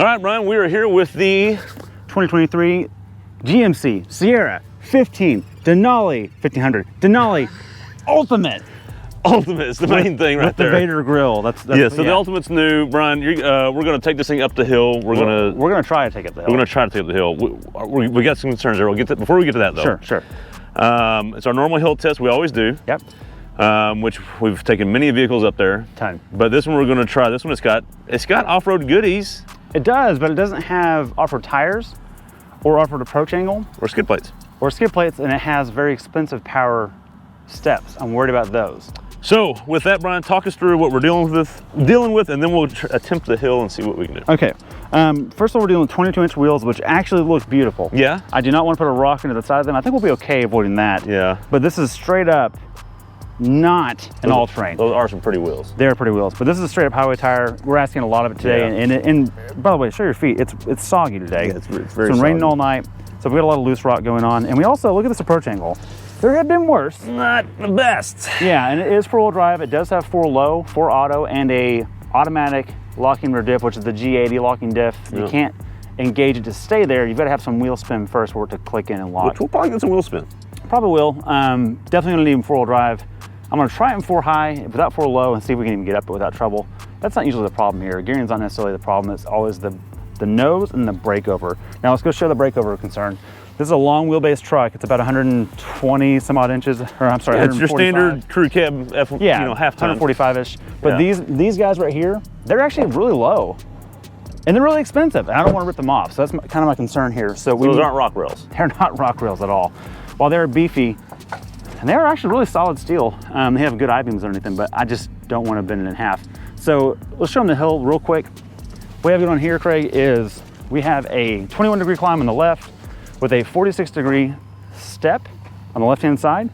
All right, Brian, we are here with the 2023 GMC Sierra 15 Denali 1500 Denali Ultimate. Ultimate is the main thing right there. The Vader grill. That's yeah. So the Ultimate's new, Brian. We're going to take this thing up the hill. We're going to try to take it up the hill. We're going to try to take it up the hill. We got some concerns there. We'll get to, before we get to that though. Sure. It's our normal hill test. We always do. Yep. Which we've taken many vehicles up there. Ton. But this one we're going to try. This one it's got off-road goodies. It does, but it doesn't have off-road tires or off-road approach angle Or skid plates. Or skid plates, and it has very expensive power steps. I'm worried about those. So with that, Brian, talk us through what we're dealing with, and then we'll attempt the hill and see what we can do. Okay. First of all, we're dealing with 22-inch wheels, which actually look beautiful. Yeah. I do not want to put a rock into the side of them. I think we'll be okay avoiding that. Yeah. But this is straight up not an all-terrain. Those are some pretty wheels. They're pretty wheels, but this is a straight up highway tire. We're asking a lot of it today, Yeah. and by the way, show your feet. It's soggy today. Yeah, it's very It's been soggy. raining all night, so we got a lot of loose rock going on. And we also look at this approach angle. There have been worse. Not the best. Yeah, and it is 4-wheel drive. It does have 4 low, 4 auto, and a automatic locking rear diff, which is the G80 locking diff. Yeah. You can't engage it to stay there. You've got to have some wheel spin first for it to click in and lock. Which we'll probably get some wheel spin. Probably will. Definitely gonna need them 4-wheel drive. I'm gonna try it in 4 high without 4 low and see if we can even get up it without trouble. That's not usually the problem here. Gearing's not necessarily the problem. It's always the nose and the breakover. Now let's go show the breakover concern. This is a long wheelbase truck. It's about 120 some odd inches, or I'm sorry, Yeah, it's your 145. standard crew cab, half ton. 145-ish. But Yeah. these guys right here, they're actually really low. And they're really expensive. And I don't want to rip them off. So that's kind of my concern here. So Those aren't rock rails. They're not rock rails at all. While they're beefy, and they're actually really solid steel. They have good I-beams underneath them, but I just don't want to bend it in half. So let's show them the hill real quick. What we have going on here, Craig, is we have a 21-degree climb on the left with a 46-degree step on the left-hand side.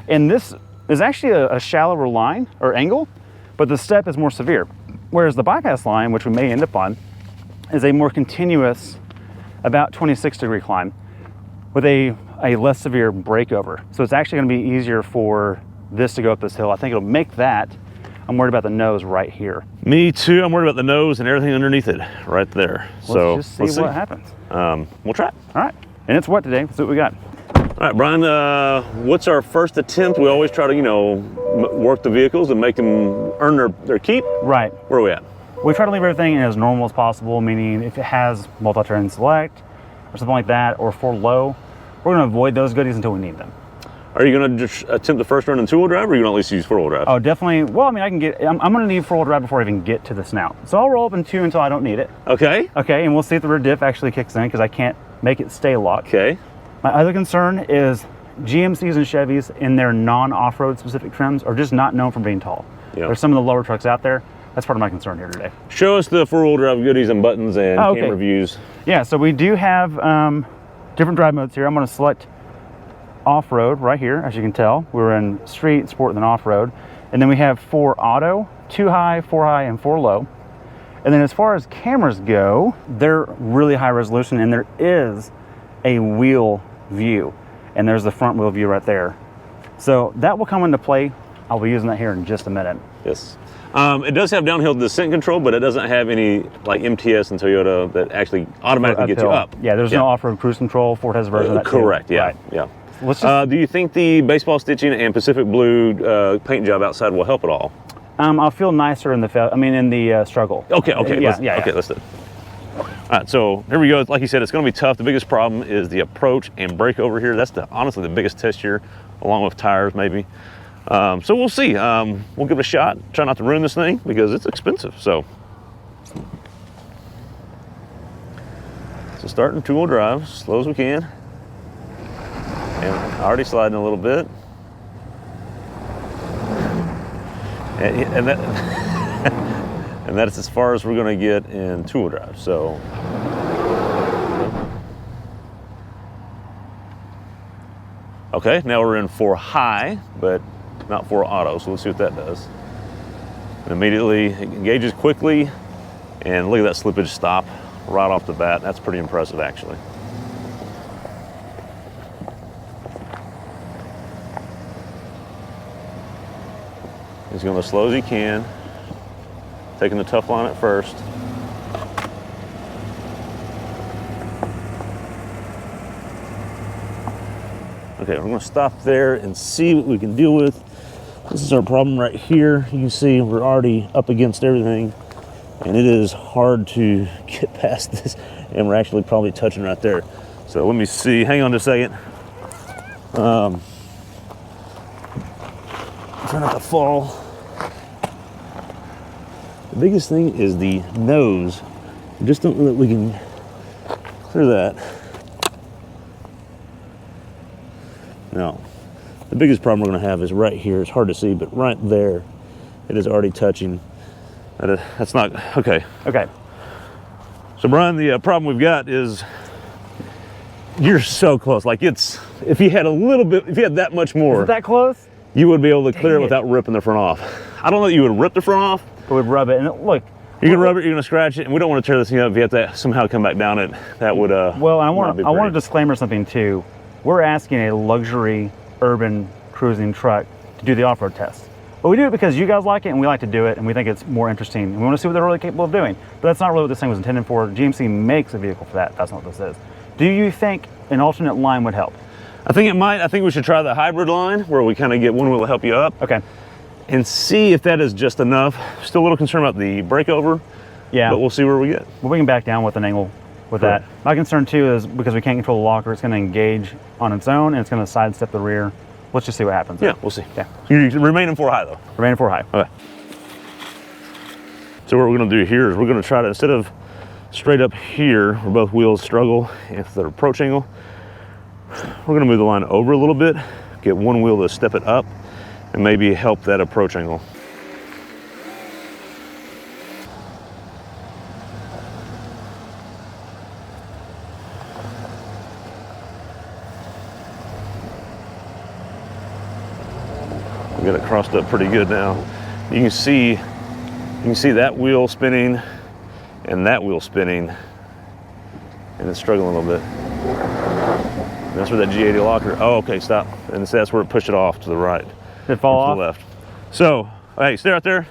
And this is actually a shallower line or angle, but the step is more severe. Whereas the bypass line, which we may end up on, is a more continuous, about 26-degree climb with a less severe breakover. So it's actually gonna be easier for this to go up this hill. I think it'll make that. I'm worried about the nose right here. Me too. I'm worried about the nose and everything underneath it right there. Let's just see what happens. We'll try it. All right, and it's wet today. Let's see what we got. All right, Brian, what's our first attempt? We always try to, work the vehicles and make them earn their keep. Right. Where are we at? We try to leave everything as normal as possible, meaning if it has multi-terrain select or something like that, or 4 low, we're gonna avoid those goodies until we need them. Are you gonna just attempt the first run in 2-wheel drive, or are you gonna at least use 4-wheel drive? Oh, definitely. Well, I mean, I'm gonna need 4-wheel drive before I even get to the snout. So I'll roll up in 2 until I don't need it. Okay. Okay, and we'll see if the rear diff actually kicks in because I can't make it stay locked. Okay. My other concern is GMCs and Chevys in their non-off-road specific trims are just not known for being tall. Yeah. There's some of the lower trucks out there. That's part of my concern here today. Show us the 4-wheel drive goodies and buttons and camera views. Yeah, so we do have different drive modes here. I'm gonna select off-road right here. As you can tell, we're in street, sport, and then off-road. And then we have 4 auto, 2 high, 4 high, and 4 low. And then as far as cameras go, they're really high resolution, and there is a wheel view. And there's the front wheel view right there. So that will come into play. I'll be using that here in just a minute. Yes. It does have downhill descent control, but it doesn't have any like MTS and Toyota that actually automatically gets you up. Yeah, there's no off-road cruise control. Ford has a version of that correct, too. yeah. Right. Yeah. Let's just, do you think the baseball stitching and Pacific Blue paint job outside will help at all? I'll feel nicer in the struggle. Okay, Yeah. let's do it. All right, so here we go. Like you said, it's going to be tough. The biggest problem is the approach and brake over here. That's honestly the biggest test here, along with tires maybe. So we'll see. We'll give it a shot. Try not to ruin this thing because it's expensive. So starting 2-wheel drive, as slow as we can. And already sliding a little bit. And that and that's as far as we're going to get in 2-wheel drive. So okay, now we're in 4 high, but not 4 auto. So let's see what that does. And immediately it engages quickly, and look at that slippage stop right off the bat. That's pretty impressive, actually. He's going as slow as he can, taking the tough line at first. Okay, we're gonna stop there and see what we can deal with. This is our problem right here. You can see we're already up against everything, and it is hard to get past this, and we're actually probably touching right there. So let me see, hang on just a second. Try not to fall. The biggest thing is the nose. I just don't know that we can clear that. No. The biggest problem we're going to have is right here. It's hard to see, but right there, it is already touching. That's not, okay. Okay. So Brian, the problem we've got is you're so close. Like it's, if you had a little bit, if you had that much more. Is it that close? You would be able to clear it without ripping the front off. I don't know that you would rip the front off. But we'd rub it, and look. You can rub it, you're gonna scratch it, and we don't want to tear this thing up. If you have to somehow come back down it, that would, well, I want to disclaimer something too. We're asking a luxury urban cruising truck to do the off-road test. But we do it because you guys like it and we like to do it and we think it's more interesting and we want to see what they're really capable of doing. But that's not really what this thing was intended for. GMC makes a vehicle for that. That's not what this is. Do you think an alternate line would help? I think it might. I think we should try the hybrid line where we kind of get one wheel to help you up. Okay. And see if that is just enough. Still a little concerned about the breakover. Yeah. But we'll see where we get. Well, we can back down with an angle with that. My concern too is because we can't control the locker, it's going to engage on its own and it's going to sidestep the rear. Let's just see what happens. Yeah, we'll see. Yeah. You remain in 4 high though. Remain in 4 high. Okay. So what we're going to do here is we're going to try to, instead of straight up here where both wheels struggle with the approach angle, we're going to move the line over a little bit, get one wheel to step it up and maybe help that approach angle. We got it crossed up pretty good now. You can see that wheel spinning and that wheel spinning, and it's struggling a little bit. And that's where that G80 locker. Oh, okay, stop. And that's where it pushed it off to the right. Did it fall off? To the left. So, hey, stay right there.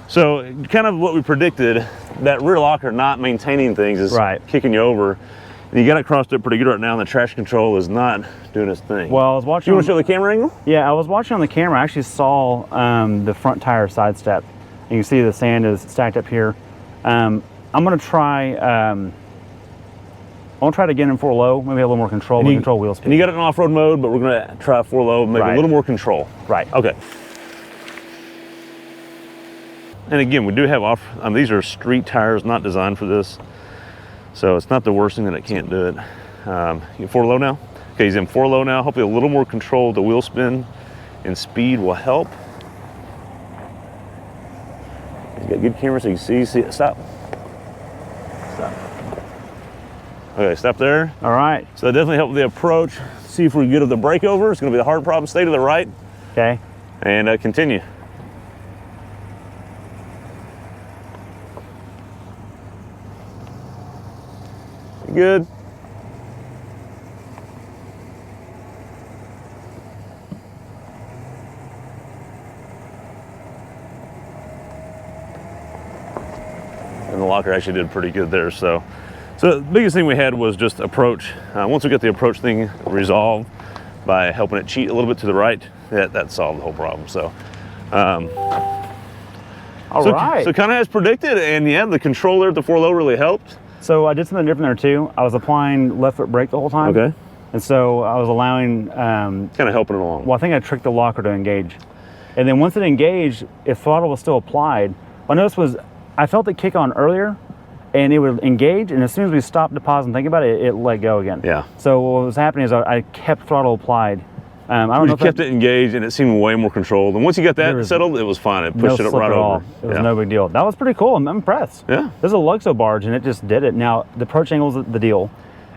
So, kind of what we predicted, that rear locker not maintaining things is kicking you over. And you got it crossed up pretty good right now, and the traction control is not doing its thing. Well, I was watching. You want to show the camera angle? Yeah, I was watching on the camera. I actually saw the front tire sidestep. And you can see the sand is stacked up here. I'm gonna try. I'll try it again in 4 low. Maybe a little more control. Control wheel speed. And you got it in off-road mode, but we're gonna try 4 low, maybe a little more control. Right. Okay. And again, we do have these are street tires, not designed for this. So it's not the worst thing that it can't do it. You 4 low now? Okay, he's in 4 low now. Hopefully a little more control of the wheel spin and speed will help. He's got good camera so you can see it. Stop. Stop. Okay, stop there. All right. So that definitely helped with the approach. See if we can get to the breakover. It's gonna be the hard problem. Stay to the right. Okay. And continue. Good. And the locker actually did pretty good there. So the biggest thing we had was just approach. Once we get the approach thing resolved by helping it cheat a little bit to the right, that solved the whole problem. So, all right. So kind of as predicted, and yeah, the controller at the 4 low really helped. So I did something different there too. I was applying left foot brake the whole time. Okay. And so I was allowing... kind of helping it along. Well, I think I tricked the locker to engage. And then once it engaged, if throttle was still applied, what I noticed was I felt it kick on earlier and it would engage, and as soon as we stopped to pause and think about it, it let go again. Yeah. So what was happening is I kept throttle applied. I don't know if kept it engaged and it seemed way more controlled. And once you got that settled, it was fine. It pushed it up right over. It was no big deal. That was pretty cool. I'm impressed. Yeah. There's a Luxo barge and it just did it. Now, the approach angle is the deal.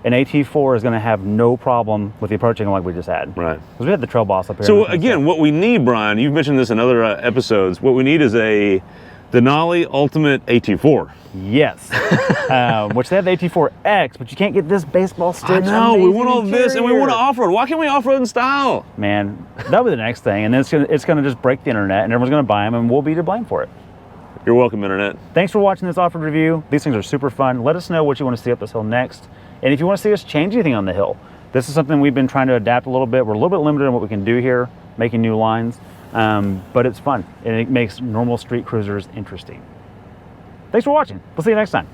An AT4 is going to have no problem with the approach angle like we just had. Right. Because we had the Trail Boss up here. So again, what we need, Brian, you've mentioned this in other episodes, what we need is a Denali Ultimate AT4. Yes. Which they have the AT4X, but you can't get this baseball stitch. I know, we want all this and we want to off-road. Why can't we off-road in style? Man, that'll be the next thing. And then it's gonna just break the internet and everyone's gonna buy them and we'll be to blame for it. You're welcome, internet. Thanks for watching this off-road review. These things are super fun. Let us know what you want to see up this hill next. And if you want to see us change anything on the hill, This is something we've been trying to adapt a little bit. We're a little bit limited on what we can do here, making new lines, but it's fun and it makes normal street cruisers interesting. Thanks for watching. We'll see you next time.